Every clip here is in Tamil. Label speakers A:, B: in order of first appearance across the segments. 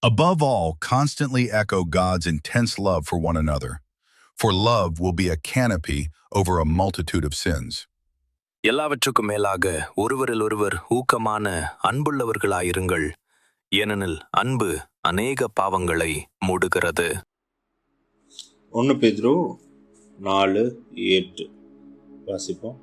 A: Above all, constantly echo God's intense love for one another, for love will be a canopy over a multitude of sins.
B: எல்லாவற்றுக்கும் மேலாக ஒருவரில் ஒருவர் ஊக்கமான அன்புள்ளவர்களாயிருங்கள், ஏனெனில் அன்பு அநேக பாவங்களை மூடுகிறது.
C: 1 பேதுரு 4:8 வாசிப்போம்.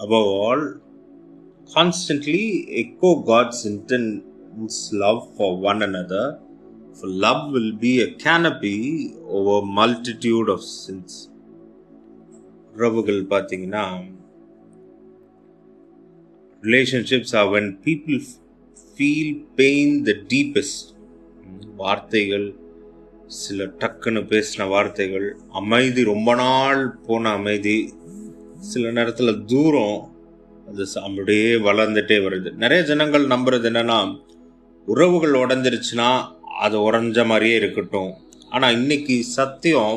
C: Above all, constantly echo God's intense love for one another, for love will be a canopy over multitude of sins. உறவுகள் பார்த்தீங்கன்னா, relationships are when people feel pain the deepest. வார்த்தைகள், சில டக்குன்னு பேசின வார்த்தைகள், அமைதி, ரொம்ப நாள் போன அமைதி, சில நேரத்தில் தூரம், அது அப்படியே வளர்ந்துட்டே வருது. நிறைய ஜனங்கள் நம்புறது என்னன்னா, உறவுகள் உடஞ்சிருச்சுன்னா அது உறைஞ்ச மாதிரியே இருக்கட்டும். ஆனால் இன்னைக்கு சத்தியம்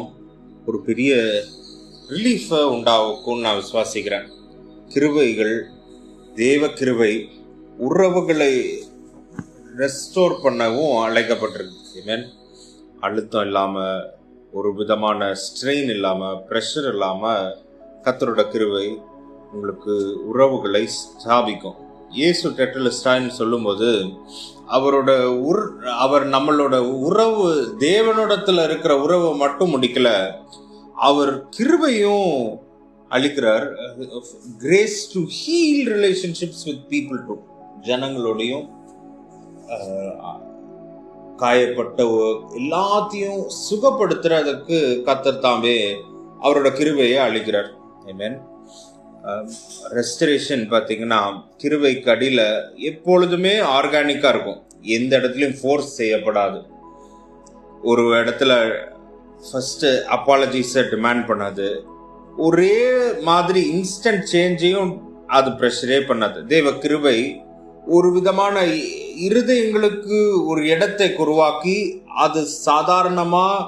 C: ஒரு பெரிய ரிலீஃபை உண்டாக்கும்னு நான் விசுவாசிக்கிறேன். கிருபைகள், தேவ கிருபை உறவுகளை ரெஸ்டோர் பண்ணவும் அழைக்கப்பட்டிருக்கு. மீன் அழுத்தம் இல்லாமல், ஒரு விதமான ஸ்ட்ரெயின் இல்லாமல், ப்ரெஷர் இல்லாமல் கர்த்தரோட கிருபை உங்களுக்கு உறவுகளை ஸ்தாபிக்கும். இயேசு டெட்டலிஸ்டான்னு சொல்லும்போது அவர் நம்மளோட உறவு, தேவனிடத்துல இருக்கிற உறவை மட்டும் முடிக்கல, அவர் கிருபையும் அளிக்கிறார். Grace to heal relationships with people too, ஜனங்களோடையும் காயப்பட்ட எல்லாத்தையும் சுகப்படுத்துறதுக்கு கர்த்தர் தாமே அவரோட கிருபையை அளிக்கிறார். ஆமென். ரெஸ்டரேஷன் பார்த்தீங்கன்னா, கிருபைக்கு அடியில் எப்பொழுதுமே ஆர்கானிக்காக இருக்கும், எந்த இடத்துலையும் ஃபோர்ஸ் செய்யப்படாது. ஒரு இடத்துல ஃபஸ்ட்டு அப்பாலஜிஸை டிமாண்ட் பண்ணாது, ஒரே மாதிரி இன்ஸ்டன்ட் சேஞ்சையும் அது ப்ரெஷரே பண்ணாது. தேவ கிருபை ஒரு விதமான இருதயங்களுக்கு ஒரு இடத்தை உருவாக்கி அது சாதாரணமாக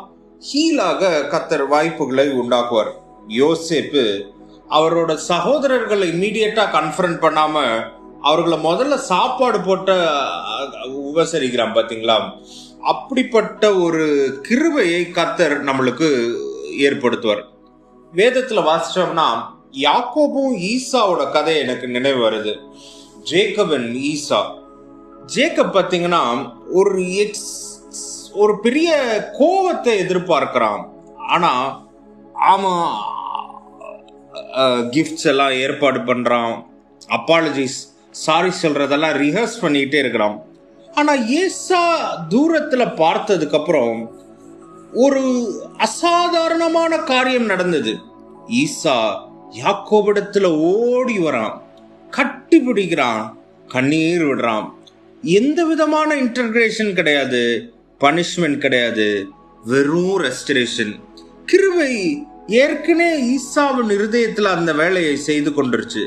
C: ஹீலாக கர்த்தர் வாய்ப்புகளை உண்டாக்குவார். யோசேப்பு அவரோட சகோதரர்களை இம்மீடியட்டாக கன்ஃபரண்ட் பண்ணாமல் அவர்களை முதல்ல சாப்பாடு போட்ட உபசரிக்கிறான் பார்த்தீங்களா? அப்படிப்பட்ட ஒரு கிருபையை கர்த்தர் நம்மளுக்கு ஏற்படுத்துவார். வேதத்தில் வாசிச்சோம்னா, யாக்கோபும் ஈசாவோட கதை எனக்கு நினைவு வருது. Jacob and Isha. ஜேக்கப் பார்த்தீங்கன்னா ஒரு பெரிய கோவத்தை எதிர்பார்க்கிறான். ஆனால் அவன் கிஃப்ட்ஸ் எல்லாம் ஏற்பாடு பண்ணுறான், அப்பாலஜிஸ், சாரி சொல்கிறதெல்லாம் ரிஹர்ஸ் பண்ணிக்கிட்டே இருக்கிறான். ஆனால் ஏசா தூரத்தில் பார்த்ததுக்கப்புறம் ஒரு அசாதாரணமான காரியம் நடந்தது. ஈசா யாக்கோபிடத்தில் ஓடி வரான், கட்டி பிடிக்கிறான், கண்ணீர் விடுறான். எந்த விதமான இன்டர்கிரேஷன் கிடையாது, பனிஷ்மெண்ட் கிடையாது, வெறும் ரெஸ்டரேஷன். கிருபை ஏற்கனவே ஈசாவின் இருதயத்தில் அந்த வேலையை செய்து கொண்டிருச்சு.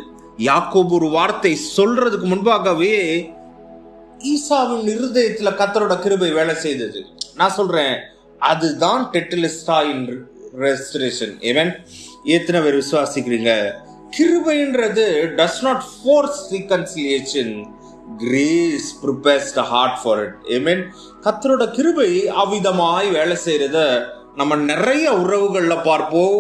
C: யாக்கோபு ஒரு வார்த்தை சொல்றதுக்கு முன்பாகவே ஈசாவின் இருதயத்தில் கர்த்தரோட கிருபை வேலை செய்தது. நான் சொல்றேன், அதுதான் டெட்டலிஸ்டா இன் ரெஸ்டரேஷன். ஏவன் எத்தனை பேர் விசுவாசிக்கிறீங்க? கிருபைன்றது does not force reconciliation, grace prepares the heart for it. ஆமென். கர்த்தரோட கிருபை அவ்விதமாய் வேலை செய்யறத நம்ம நிறைய உறவுகள்ல பார்ப்போம்.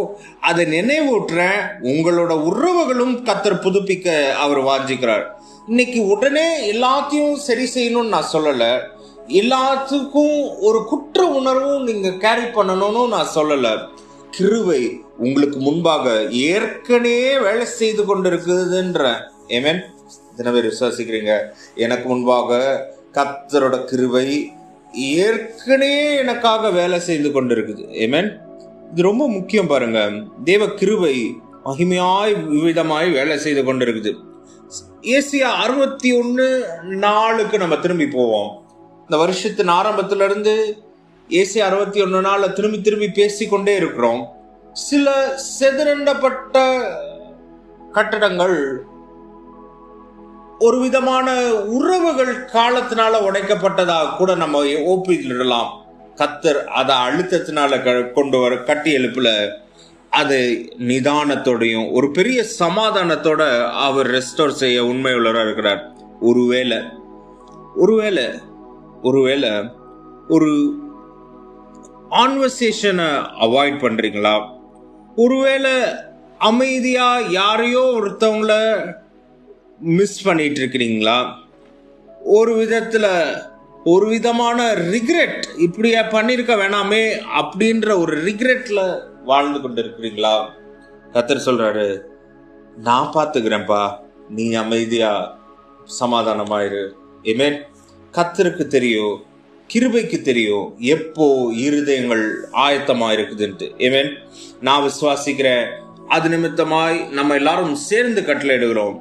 C: அதை நினைவூட்டுறேன், உங்களோட உறவுகளும் கர்த்தர் புதுப்பிக்க அவர் வாஞ்சிக்கிறார். இன்னைக்கு உடனே எல்லாத்தையும் சரி செய்யணும்னு நான் சொல்லலை, எல்லாத்துக்கும் ஒரு குற்ற உணர்வும் நீங்க கேரி பண்ணணும்னு நான் சொல்லலை. கிருபை உங்களுக்கு முன்பாக ஏற்கனவே வேலை செய்து கொண்டிருக்குதுன்ற. ஆமென். எத்தனை பேர் விசுவாசிக்கிறீங்க? எனக்கு முன்பாக கர்த்தரோட கிருபை ஏற்கனவே எனக்காக வேலை செய்து கொண்டிருக்குது. ஆமென். இது ரொம்ப முக்கியம் பாருங்க. தேவ கிருபை மகிமையாய் விவிதமாய் வேலை செய்து கொண்டிருக்குது. ஏசியா 61:4 நம்ம திரும்பி போவோம். இந்த வருஷத்தின் ஆரம்பத்திலிருந்து ஏசியா 61:4 திரும்பி திரும்பி பேசிக்கொண்டே இருக்கிறோம். சில செதறண்டப்பட்ட கட்டடங்கள் ஒரு விதமான உறவுகள் காலத்தினால உடைக்கப்பட்டதாக கூட நம்ம ஒப்பிடலாம். கர்த்தர் அதை அழுத்தத்தினால கொண்டு வர கட்டி எழுப்புல அது நிதானத்தோடையும் ஒரு பெரிய சமாதானத்தோட அவர் ரெஸ்டோர் செய்ய உண்மை உள்ளவராக இருக்கிறார். ஒருவேளை ஒரு கான்வர்சேஷனை அவாய்ட் பண்றீங்களா? ஒருவேளை அமைதியா யாரையோ ஒருத்தவங்கள மிஸ் பண்ணிட்டு இருக்கிறீங்களா? ஒரு விதமான ரிக்ரெட், இப்படியா பண்ணிருக்க வேணாமே அப்படின்ற ஒரு ரிக்ரெட்ல வாழ்ந்து கொண்டு இருக்கிறீங்களா? கர்த்தர் சொல்றாரு, நான் பார்த்துக்கிறேன்ப்பா, நீ அமைதியா சமாதானமாயிரு. ஆமென். கர்த்தருக்கு தெரியும், கிருபைக்கு தெரியும் எப்போ இருதயங்கள் ஆயத்தமா இருக்குதுன்ட்டு. ஆமென். நான் விசுவாசிக்கிறேன். அது நிமித்தமாய் நம்ம எல்லாரும் சேர்ந்து கட்டளையிடுகிறோம்.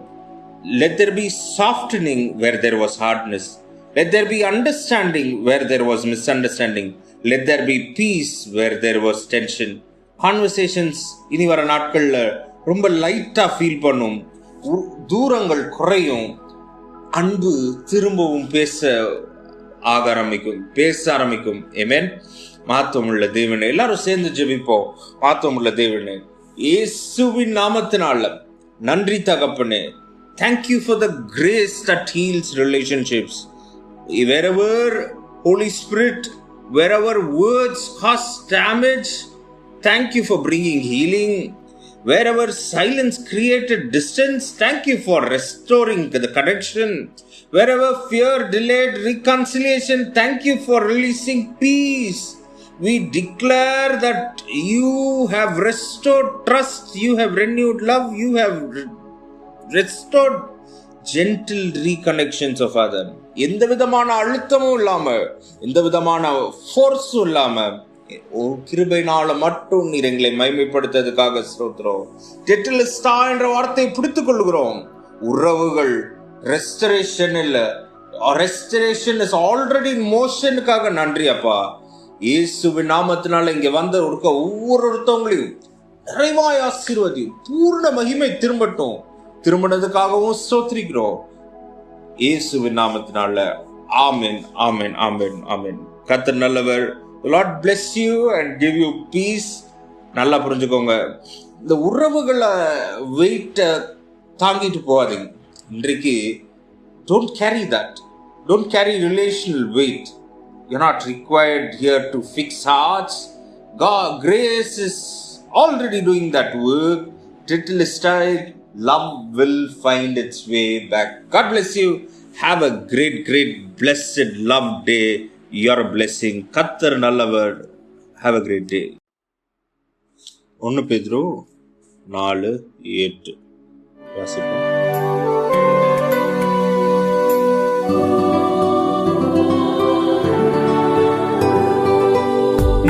C: Let there be softening where there was hardness. Let there be understanding where there was misunderstanding. Let there be peace where there was tension. Conversations இனி வர நாட்கள்ல ரொம்ப லைட்டா ஃபீல் பண்ணும், தூரங்கள் குறையும், அன்பு திரும்பவும் பேச ஆரம்பிக்கும். ஆமென். மாத்தமுள்ள தேவனே, எல்லாரும் சேர்ந்து ஜெபிப்போம். மாத்தமுள்ள தேவனே, இயேசுவின் நாமத்தினால நன்றி தகப்பனே. Thank you for the grace that heals relationships. Wherever Holy Spirit, wherever words cause damage, thank you for bringing healing. Wherever silence created distance, thank you for restoring the connection. Wherever fear delayed reconciliation, thank you for releasing peace. We declare that you have restored trust, you have renewed love, you have restored gentle reconnections of other. எந்த விதமான அழுத்தமும் இல்லாம, எந்த விதமான ஃபோர்ஸும் இல்லாம, கிருபையினால மட்டும் நீர் எங்களை மகிமைப்படுத்துறதுக்காக ஸ்தோத்திரம். டெட்டிலிஸ்டா என்ற வார்த்தையை பிடித்துக் கொள்கிறோம். உறவுகள் ரெஸ்டரேஷன் இல்ல, ரெஸ்டரேஷன் இஸ் ஆல்ரெடி இன் மோஷனுக்காக நன்றி அப்பா. இயேசுவின் நாமத்தினால இங்க வந்த ஒவ்வொருத்தவங்களையும் நிறைவாய் ஆசீர்வதி, பூர்ண மகிமை திரும்பினதுக்காகவும் ஸ்தோத்திரிக்கிறோம். இயேசுவின் நாமத்தினால ஆமென், ஆமென், ஆமென், ஆமென். கர்த்தர் நல்லவர். The Lord bless you and give you peace. நல்லா புரிஞ்சுக்கோங்க, இந்த உறவுகளை வெயிட்ட தாங்கிட்டு போகாதீங்க. இன்றைக்கு don't carry that. Don't carry relational weight. You're not required here to fix hearts. God, grace is already doing that work. Tetelestai, love will find its way back. God bless you. Have a great, blessed, love day. You're a blessing. கர்த்தர் நல்லவர். Have a great day. 1 பேதுரு 4:8 வாசிப்போம்.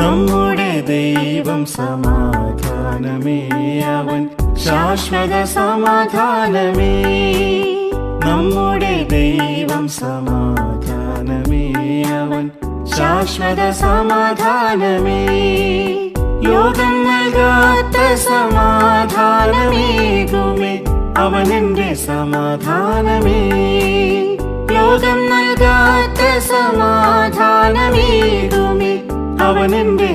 D: നമ്മുടെ ദൈവം സമാധാനമേ, അവൻ ശാശ്വത സമാധാനമേ. നമ്മുടെ ദൈവം സമാധാനമേ, അവൻ ശാശ്വത സമാധാനമേ. ലോകം നൽകാത്ത സമാധാനമേകുമേ, അവൻ എൻ്റെ സമാധാനമേ. ലോകം നൽകാത്ത സമാധാനമേകുമേ, അവൻ എൻ്റെ